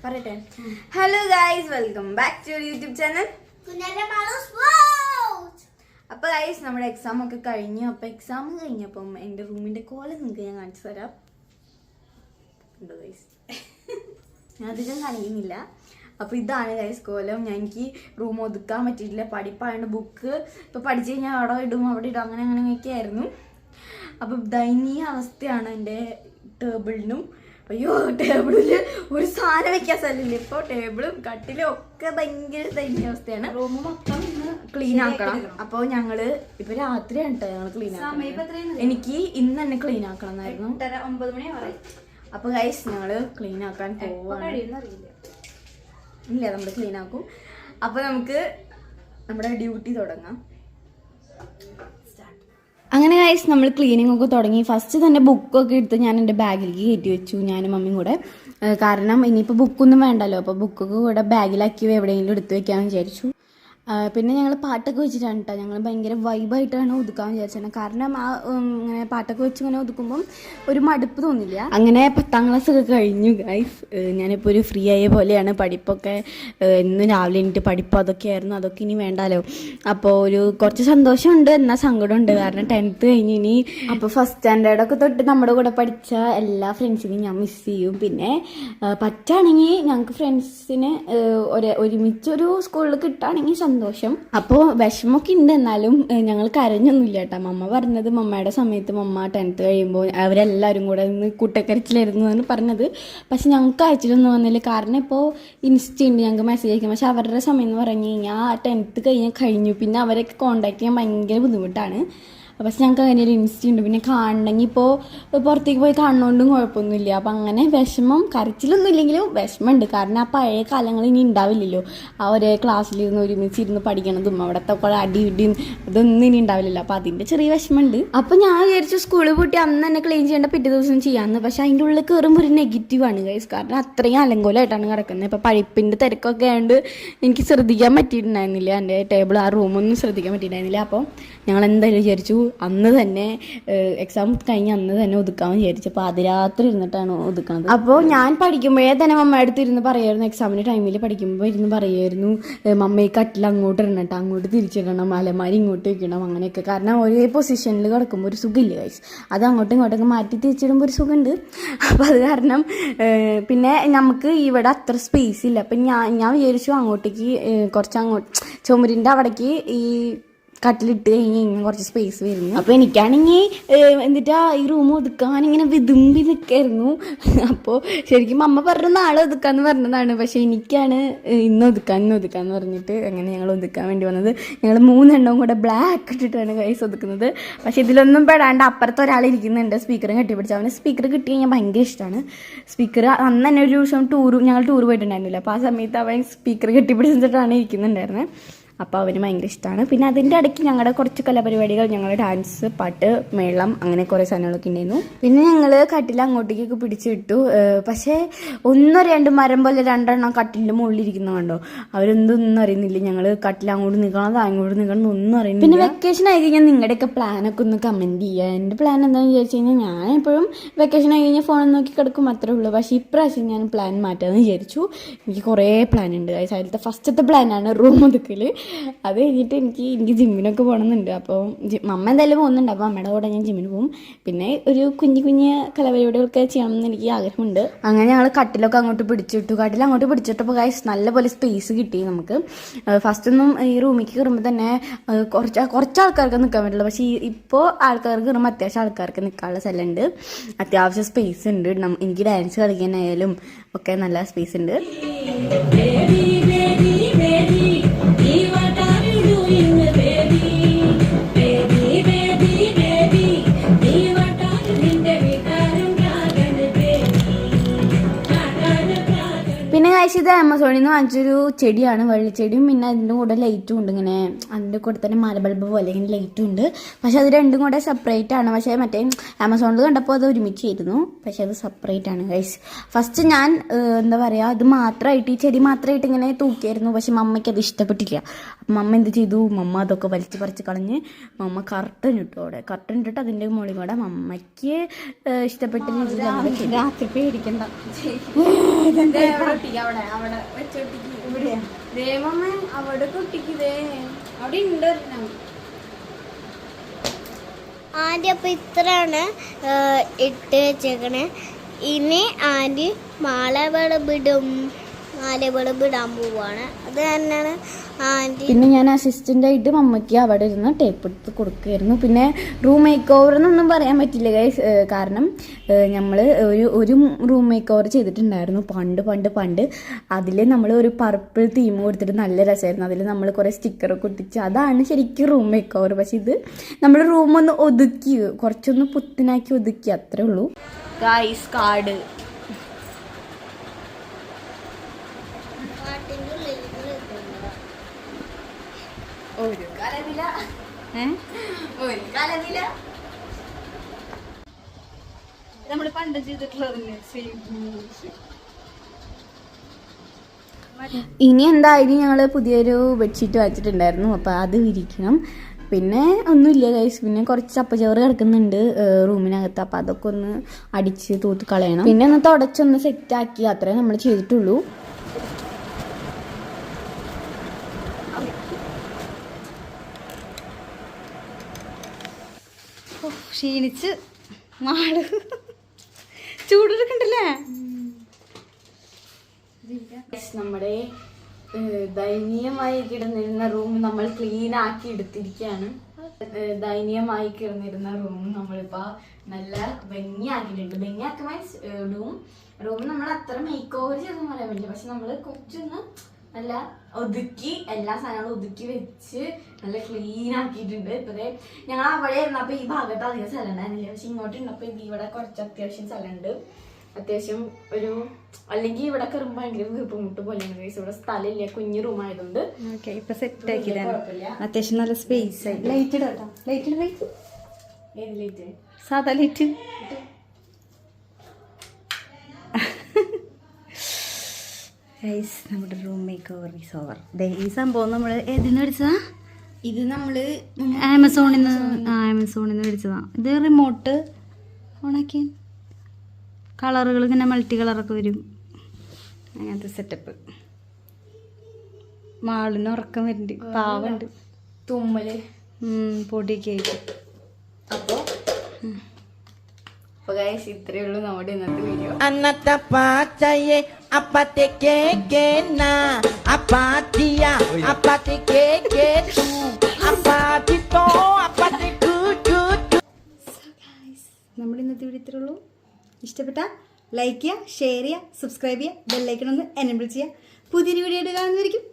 പറയട്ടെ. Hello guys, welcome back to YouTube channel. അപ്പൊ guys നമ്മുടെ എക്സാം ഒക്കെ കഴിഞ്ഞു. അപ്പൊ എക്സാം കഴിഞ്ഞപ്പം എന്റെ റൂമിന്റെ കോലം നിങ്ങൾക്ക് ഞാൻ കാണിച്ചു തരാം. ഉണ്ടോ ഗൈസ്? ഞാൻ അധികം കാണിക്കുന്നില്ല. അപ്പൊ ഇതാണ് ഗൈസ് കോലം. എനിക്ക് റൂം ഒതുക്കാൻ പറ്റിയിട്ടില്ല. പഠിപ്പായതുകൊണ്ട് ബുക്ക് ഇപ്പൊ പഠിച്ചു കഴിഞ്ഞാൽ അവിടെ ഇടും അവിടെ ഇടും അങ്ങനെയൊക്കെ ആയിരുന്നു. അപ്പൊ ദയനീയ അവസ്ഥയാണ് എൻ്റെ ടേബിളിനും. അയ്യോ, ടേബിളില് ഒരു സാധനം വെക്കാൻ സ്ഥലമില്ല. ഇപ്പൊ ടേബിളും കട്ടിലും ഒക്കെ ഭയങ്കര ദയനീയ അവസ്ഥയാണ്. റൂം മൊത്തം ക്ലീൻ ആക്കണം. അപ്പൊ ഞങ്ങള് ഇപ്പൊ രാത്രിയാണ് കേട്ടോ ഞങ്ങള് ക്ലീൻ ആക്കണം. എനിക്ക് ഇന്ന് തന്നെ ക്ലീൻ ആക്കണം എന്നായിരുന്നു. 9 മണി പറയും. അപ്പൊ ഗൈസ് ഞങ്ങള് ക്ലീൻ ആക്കാൻ പോവാണ്. ഇല്ല, നമ്മള് ക്ലീൻ ആക്കും. അപ്പൊ നമുക്ക് നമ്മുടെ ഡ്യൂട്ടി തുടങ്ങാം. അങ്ങനെ ഗൈസ് നമ്മൾ ക്ലീനിങ് ഒക്കെ തുടങ്ങി. ഫസ്റ്റ് തന്നെ ബുക്കൊക്കെ എടുത്ത് ഞാൻ എൻ്റെ ബാഗിലേക്ക് കയറ്റി വെച്ചു, ഞാനും മമ്മിയും കൂടെ. കാരണം ഇനിയിപ്പോൾ ബുക്കൊന്നും വേണ്ടല്ലോ. അപ്പോൾ ബുക്കൊക്കെ കൂടെ ബാഗിലാക്കി എവിടെയെങ്കിലും എടുത്ത് വെക്കാമെന്ന് വിചാരിച്ചു. പിന്നെ ഞങ്ങൾ പാട്ടൊക്കെ വെച്ചിട്ടാണ് കേട്ടോ. ഞങ്ങൾ ഭയങ്കര വൈബായിട്ടാണ് ഒതുക്കാൻ വിചാരിച്ചത്. കാരണം ഇങ്ങനെ പാട്ടൊക്കെ വെച്ച് ഇങ്ങനെ ഒതുക്കുമ്പം ഒരു മടുപ്പ് തോന്നില്ല. അങ്ങനെ 10ാം ക്ലാസ്സൊക്കെ കഴിഞ്ഞു ഗൈസ്. ഞാനിപ്പോൾ ഒരു ഫ്രീ ആയ പോലെയാണ്. പഠിപ്പൊക്കെ ഇന്ന് രാവിലെ എനിക്ക് പഠിപ്പ് അതൊക്കെയായിരുന്നു. അതൊക്കെ ഇനി വേണ്ടാലോ. അപ്പോൾ കുറച്ച് സന്തോഷമുണ്ട്, എന്നാൽ സങ്കടമുണ്ട്. കാരണം 10th കഴിഞ്ഞ് ഇനി അപ്പോൾ ഫസ്റ്റ് സ്റ്റാൻഡേർഡൊക്കെ തൊട്ട് നമ്മുടെ കൂടെ പഠിച്ച എല്ലാ ഫ്രണ്ട്സിനെയും ഞാൻ മിസ് ചെയ്യും. പിന്നെ പറ്റുകയാണെങ്കിൽ ഞങ്ങൾക്ക് ഫ്രണ്ട്സിന് ഒരുമിച്ചൊരു സ്കൂളിൽ കിട്ടുകയാണെങ്കിൽ സന്തോഷം. അപ്പോൾ വിഷമമൊക്കെ ഉണ്ട്, എന്നാലും ഞങ്ങൾ കരഞ്ഞൊന്നുമില്ല കേട്ടോ. മമ്മ പറഞ്ഞത് മമ്മയുടെ സമയത്ത് മമ്മ 10th കഴിയുമ്പോൾ അവരെല്ലാവരും കൂടെ നിന്ന് കൂട്ടക്കരച്ചിലായിരുന്നു എന്നാണ് പറഞ്ഞത്. പക്ഷെ ഞങ്ങൾക്ക് അയച്ചിട്ടൊന്നും വന്നില്ല. കാരണം ഇപ്പോൾ ഇൻസ്റ്റ ഉണ്ട്, ഞങ്ങൾക്ക് മെസ്സേജ് അയക്കും. പക്ഷെ അവരുടെ സമയം എന്ന് പറഞ്ഞു കഴിഞ്ഞാൽ 10th കഴിഞ്ഞു. പിന്നെ അവരൊക്കെ കോൺടാക്ട് ചെയ്യാൻ ഭയങ്കര ബുദ്ധിമുട്ടാണ്. പക്ഷെ ഞങ്ങൾക്ക് അങ്ങനെ ഒരു ഇൻസ്റ്റ ഉണ്ട്. പിന്നെ കാണണമെങ്കിൽ ഇപ്പോൾ പുറത്തേക്ക് പോയി കാണുന്നതുകൊണ്ടും കുഴപ്പമൊന്നുമില്ല. അപ്പം അങ്ങനെ വിഷമം, കരച്ചിലൊന്നും ഇല്ലെങ്കിലും വിഷമമുണ്ട്. കാരണം ആ പഴയ കാലങ്ങൾ ഇനി ഉണ്ടാവില്ലല്ലോ. ആ ഒരേ ക്ലാസ്സിലിരുന്ന് ഒരുമിച്ചിരുന്ന് പഠിക്കണതും അവിടുത്തെ കുറെ അടിയും ഇതൊന്നും ഇനി ഉണ്ടാവില്ലല്ലോ. അപ്പം അതിൻ്റെ ചെറിയ വിഷമമുണ്ട്. അപ്പം ഞാൻ വിചാരിച്ചു സ്കൂളിൽ പോയിട്ട് അന്ന് തന്നെ ക്ലീൻ ചെയ്യേണ്ട പിറ്റേ ദിവസം ചെയ്യാമെന്ന്. പക്ഷെ അതിൻ്റെ ഉള്ളിൽ കയറുമ്പോൾ ഒരു നെഗറ്റീവാണ് ഗൈസ്. കാരണം അത്രയും അലങ്കോലമായിട്ടാണ് കിടക്കുന്നത്. ഇപ്പോൾ പഠിപ്പിൻ്റെ തിരക്കൊക്കെ ആയതുകൊണ്ട് എനിക്ക് ശ്രദ്ധിക്കാൻ പറ്റിയിട്ടുണ്ടായിരുന്നില്ല. എൻ്റെ ടേബിൾ ആ റൂമൊന്നും ശ്രദ്ധിക്കാൻ പറ്റിയിട്ടുണ്ടായിരുന്നില്ല. അപ്പം ഞങ്ങൾ എന്തായാലും വിചാരിച്ചു അന്ന് തന്നെ എക്സാം കഴിഞ്ഞ് അന്ന് തന്നെ ഒതുക്കാമെന്ന് വിചാരിച്ചു. അപ്പോൾ അതിരാത്രി ഇരുന്നിട്ടാണ് ഒതുക്കുന്നത്. അപ്പോൾ ഞാൻ പഠിക്കുമ്പോഴേ തന്നെ മമ്മ അടുത്ത് ഇരുന്ന് പറയുമായിരുന്നു, എക്സാമിൻ്റെ ടൈമിൽ പഠിക്കുമ്പോൾ ഇരുന്ന് പറയുമായിരുന്നു, മമ്മ ഈ കട്ടിൽ അങ്ങോട്ട് ഇടണം കേട്ടോ, അങ്ങോട്ട് തിരിച്ചിടണം, അലമാരി ഇങ്ങോട്ട് വെക്കണം അങ്ങനെയൊക്കെ. കാരണം ഒരേ പൊസിഷനിൽ കിടക്കുമ്പോൾ ഒരു സുഖമില്ല ഗൈസ്. അത് അങ്ങോട്ടും ഇങ്ങോട്ടൊക്കെ മാറ്റി തിരിച്ചിടുമ്പോൾ ഒരു സുഖമുണ്ട്. അപ്പോൾ അത് കാരണം പിന്നെ നമുക്ക് ഇവിടെ അത്ര സ്പേസ് ഇല്ല. അപ്പം ഞാൻ വിചാരിച്ചു അങ്ങോട്ടേക്ക് ചുമരിൻ്റെ അവിടേക്ക് ഈ കട്ടിലിട്ട് കഴിഞ്ഞ് കുറച്ച് സ്പേസ് വരുന്നു. അപ്പോൾ എനിക്കാണെങ്കിൽ എന്നിട്ട് ഈ റൂം ഒതുക്കാൻ ഇങ്ങനെ വിതുമ്പി നിൽക്കായിരുന്നു. അപ്പോൾ ശരിക്കും അമ്മ പറഞ്ഞ നാളെ ഒതുക്കാന്ന് പറഞ്ഞതാണ്. പക്ഷേ എനിക്കാണ് ഇന്ന് ഒതുക്കാന്ന് പറഞ്ഞിട്ട് അങ്ങനെ ഞങ്ങൾ ഒതുക്കാൻ വേണ്ടി വന്നത്. ഞങ്ങൾ 3 എണ്ണവും കൂടെ ബ്ലാക്ക് ഇട്ടിട്ടാണ് കൈസ് ഒതുക്കുന്നത്. പക്ഷേ ഇതിലൊന്നും പെടാണ്ട് അപ്പുറത്ത് ഒരാൾ ഇരിക്കുന്നുണ്ട് സ്പീക്കറും കെട്ടിപ്പിടിച്ച്. അവന് സ്പീക്കർ കിട്ടി കഴിഞ്ഞാൽ ഭയങ്കര ഇഷ്ടമാണ്. സ്പീക്കർ അന്ന് തന്നെ ഒരു ദിവസം ഞങ്ങൾ ടൂർ പോയിട്ടുണ്ടായിരുന്നില്ല. അപ്പോൾ ആ സമയത്ത് അവൻ സ്പീക്കർ കെട്ടിപ്പിടിച്ചിട്ടാണ് ഇരിക്കുന്നുണ്ടായിരുന്നത്. അപ്പോൾ അവന് ഭയങ്കര ഇഷ്ടമാണ്. പിന്നെ അതിൻ്റെ ഇടയ്ക്ക് ഞങ്ങളുടെ കുറച്ച് കലാപരിപാടികൾ, ഞങ്ങൾ ഡാൻസ്, പാട്ട്, മേളം അങ്ങനെ കുറേ സാധനങ്ങളൊക്കെ ഉണ്ടായിരുന്നു. പിന്നെ ഞങ്ങൾ കട്ടിൽ അങ്ങോട്ടേക്കൊക്കെ പിടിച്ചിട്ടു. പക്ഷേ 1-2 മരം പോലെ 2 എണ്ണം കട്ടിലിൻ്റെ മുകളിലിരിക്കുന്ന കണ്ടോ. അവരൊന്നും അറിയുന്നില്ല. ഞങ്ങൾ കട്ടിൽ അങ്ങോട്ട് നിൽക്കണം അങ്ങോട്ട് നിൽക്കണം ഒന്നും അറിയുന്നില്ല. പിന്നെ വെക്കേഷൻ ആയി കഴിഞ്ഞാൽ നിങ്ങളുടെയൊക്കെ പ്ലാനൊക്കെ ഒന്ന് കമൻറ്റ് ചെയ്യുക. എൻ്റെ പ്ലാൻ എന്താണെന്ന് വിചാരിച്ചു കഴിഞ്ഞാൽ ഞാൻ എപ്പോഴും വെക്കേഷൻ ആയി കഴിഞ്ഞാൽ ഫോണിൽ നോക്കി കിടക്കും, അത്രേ ഉള്ളൂ. പക്ഷേ ഇപ്രാവശ്യം ഞാൻ പ്ലാൻ മാറ്റാമെന്ന് വിചാരിച്ചു. എനിക്ക് കുറേ പ്ലാൻ ഉണ്ട്. അതിലത്തെ ഫസ്റ്റത്തെ പ്ലാനാണ് റൂം ഒതുക്കൽ. അത് കഴിഞ്ഞിട്ട് എനിക്ക് ജിമ്മിനൊക്കെ പോകണമെന്നുണ്ട്. അപ്പോൾ മമ്മ എന്തായാലും പോകുന്നുണ്ട്. അപ്പോൾ അമ്മയുടെ കൂടെ ഞാൻ ജിമ്മിന് പോകും. പിന്നെ ഒരു കുഞ്ഞു കലാപരിപാടികളൊക്കെ ചെയ്യണമെന്ന് എനിക്ക് ആഗ്രഹമുണ്ട്. അങ്ങനെ ഞങ്ങൾ കട്ടിലൊക്കെ അങ്ങോട്ട് പിടിച്ചിട്ടപ്പോൾ ഗൈസ് നല്ലപോലെ സ്പേസ് കിട്ടി നമുക്ക്. ഫസ്റ്റൊന്നും ഈ റൂമിലേക്ക് കയറുമ്പോൾ തന്നെ കുറച്ച് ആൾക്കാർക്ക് നിൽക്കാൻ പറ്റുള്ളൂ. പക്ഷേ ഇപ്പോൾ ആൾക്കാർക്ക് കയറുമ്പോൾ അത്യാവശ്യം ആൾക്കാർക്ക് നിൽക്കാനുള്ള സ്ഥലമുണ്ട്, അത്യാവശ്യം സ്പേസ് ഉണ്ട്. എനിക്ക് ഡാൻസ് കളിക്കാനായാലും ഒക്കെ നല്ല സ്പേസ് ഉണ്ട്. പിന്നെ കഴിച്ച് ഇത് ആമസോണിൽ നിന്ന് വാങ്ങിച്ചൊരു ചെടിയാണ്, വെള്ളിച്ചെടിയും. പിന്നെ അതിൻ്റെ കൂടെ ലൈറ്റും ഉണ്ട്. ഇങ്ങനെ അതിൻ്റെ കൂടെ തന്നെ മല ബൾബ് പോലെ ഇങ്ങനെ ലൈറ്റും ഉണ്ട്. പക്ഷെ അത് രണ്ടും കൂടെ സെപ്പറേറ്റ് ആണ്. പക്ഷേ മറ്റേ ആമസോണിൽ കണ്ടപ്പോൾ അത് ഒരുമിച്ചായിരുന്നു. പക്ഷെ അത് സെപ്പറേറ്റ് ആണ് ഗൈസ്. ഫസ്റ്റ് ഞാൻ എന്താ പറയുക, ഇത് മാത്രമായിട്ട് ഈ ചെടി മാത്രമായിട്ട് ഇങ്ങനെ തൂക്കിയായിരുന്നു. പക്ഷെ മമ്മയ്ക്ക് അത് ഇഷ്ടപ്പെട്ടില്ല. അപ്പം മമ്മ എന്ത് ചെയ്തു, മമ്മ അതൊക്കെ വലിച്ച് പറിച്ച് കളഞ്ഞ് മമ്മ കർട്ടൻ ഇട്ടു. അവിടെ കർട്ടൻ ഇട്ടിട്ട് അതിൻ്റെ മുകളിൽ കൂടെ മമ്മയ്ക്ക് ഇഷ്ടപ്പെട്ട രീതിയിൽ രാത്രി പേടിക്കണ്ട ഒട്ടിക്ക് അവിടെ വെച്ചൊട്ടിക്ക്. ഇവിടെയാ ദേവമ്മ അവിടെ ഒട്ടിക്കതേ, അവിടെ ഉണ്ട് ഒരെണ്ണം. ആദ്യം അപ്പം ഇത്രയാണ് ഇട്ട് വെച്ചേക്കണേ. ഇനി ആൻറ്റി മാല വിളമ്പിടാൻ പോവാണ്. അത് തന്നെയാണ് ആൻറ്റി. പിന്നെ ഞാൻ അസിസ്റ്റൻ്റായിട്ട് മമ്മയ്ക്ക് അവിടെ ഇരുന്ന് ടേപ്പ് എടുത്ത് കൊടുക്കുമായിരുന്നു. പിന്നെ റൂം മേക്ക് ഓവർ എന്നൊന്നും പറയാൻ പറ്റില്ല ഗൈസ്, കാരണം നമ്മൾ ഒരു റൂം മേക്ക് ഓവർ ചെയ്തിട്ടുണ്ടായിരുന്നു പണ്ട്. അതിൽ നമ്മൾ ഒരു പർപ്പിൾ തീം കൊടുത്തിട്ട് നല്ല രസമായിരുന്നു. അതിൽ നമ്മൾ കുറേ സ്റ്റിക്കറൊക്കെ ഒട്ടിച്ച്, അതാണ് ശരിക്കും റൂം മേക്ക് ഓവർ. പക്ഷെ ഇത് നമ്മൾ റൂം ഒന്ന് ഒതുക്കി, കുറച്ചൊന്ന് പുത്തനാക്കി ഒതുക്കി, അത്രേ ഉള്ളൂ ഗൈസ്. കാർഡ് ഒരു കലവില. നമ്മൾ പണ്ട് ചെയ്തിട്ടുള്ളതല്ലേ. ഇനി എന്തായാലും ഞങ്ങൾ പുതിയൊരു ബെഡ്ഷീറ്റ് വാങ്ങിച്ചിട്ടുണ്ടായിരുന്നു, അപ്പോൾ അത് വിരിക്കണം. പിന്നെ ഒന്നുമില്ല ഗൈസ്, പിന്നെ കുറച്ച് ചപ്പച്ചോറ് കിടക്കുന്നുണ്ട് റൂമിനകത്ത്, അപ്പോൾ അതൊക്കെ ഒന്ന് അടിച്ച് തൂത്ത് കളയണം. പിന്നെ ഒന്ന് തുടച്ചൊന്ന് സെറ്റാക്കി, അത്രേ നമ്മൾ ചെയ്തിട്ടുള്ളൂ. ക്ഷീണിച്ച് നാള് ചൂടെടുക്കണ്ടല്ലേ. നമ്മുടെ ദയനീയമായി കിടന്നിരുന്ന റൂം നമ്മൾ ക്ലീൻ ആക്കി എടുത്തിരിക്കുകയാണ്. ദയനീയമായി കിടന്നിരുന്ന റൂം നമ്മളിപ്പോൾ നല്ല ഭംഗിയാക്കിയിട്ടുണ്ട്. ഭംഗിയാക്കി മീൻസ് റൂം നമ്മൾ അത്ര മേക്ക് ഓവർ ചെയ്തൊന്നും പറയാൻ പറ്റില്ല, പക്ഷെ നമ്മൾ കുറച്ചൊന്ന് നല്ല ഒതുക്കി, എല്ലാ സാധനങ്ങളും ഒതുക്കി വെച്ച് നല്ല ക്ലീൻ ആക്കിയിട്ടുണ്ട്. ഇപ്പതേ ഞങ്ങൾ അവിടെ ഇരുന്നപ്പോൾ ഈ ഭാഗത്ത് അധികം സ്ഥലം ഉണ്ടായിരുന്നില്ല, പക്ഷെ ഇങ്ങോട്ട് ഇരുന്നപ്പോൾ ഇവിടെ കുറച്ച് അത്യാവശ്യം സ്ഥലമുണ്ട്. അത്യാവശ്യം ഒരു, അല്ലെങ്കിൽ ഇവിടെ കയറുമ്പോൾ ഭയങ്കര വീർപ്പുമുട്ട് പോലെയാണ്. ഇവിടെ സ്ഥലമില്ല, കുഞ്ഞു റൂം ആയതുകൊണ്ട് ഇപ്പൊ സെറ്റ് ആക്കിയതാണ്. അത്യാവശ്യം നല്ല സ്പേസ് ആയി. ലൈറ്റ് ഇടാട്ടോ, ലൈറ്റ് ഏത് ലൈറ്റ്? സാധാ ലൈറ്റ്. നമ്മുടെ room make over is over. ഈ സംഭവം നമ്മൾ ഏതിന്ന് മേടിച്ചതാ? ഇത് നമ്മള് ആമസോണിൽ നിന്ന് മേടിച്ചതാ. ഇത് റിമോട്ട് ഓണാക്കി കളറുകൾ ഇങ്ങനെ മൾട്ടി കളറൊക്കെ വരും, അങ്ങനത്തെ സെറ്റപ്പ്. മാളിന് ഉറക്കം വരുന്നുണ്ട്, പാവുണ്ട്, തുമ്മല് പൊടിയൊക്കെ ആയിട്ട്. അപ്പോൾ ഇത്രയേ ഉള്ളൂ നമ്മുടെ ഇന്നത്തെ വീഡിയോ. അന്നത്തെ പാച്ചയെ അപ്പത്തെ കേക്കേന അപ്പാത്തിയ അപ്പത്തെ കേക്കേറ്റു അപ്പാത്തിത്തോ അപ്പത്തെ നമ്മുടെ ഇന്നത്തെ വീഡിയോ ഇത്രയേ ഉള്ളൂ. ഇഷ്ടപ്പെട്ട ലൈക്ക് ചെയ്യുക, ഷെയർ ചെയ്യുക, സബ്സ്ക്രൈബ് ചെയ്യുക, ബെല്ലൈക്കൺ ഒന്ന് എനേബിൾ ചെയ്യുക. പുതിയൊരു വീഡിയോ ആയിട്ട് കാണുന്നതായിരിക്കും.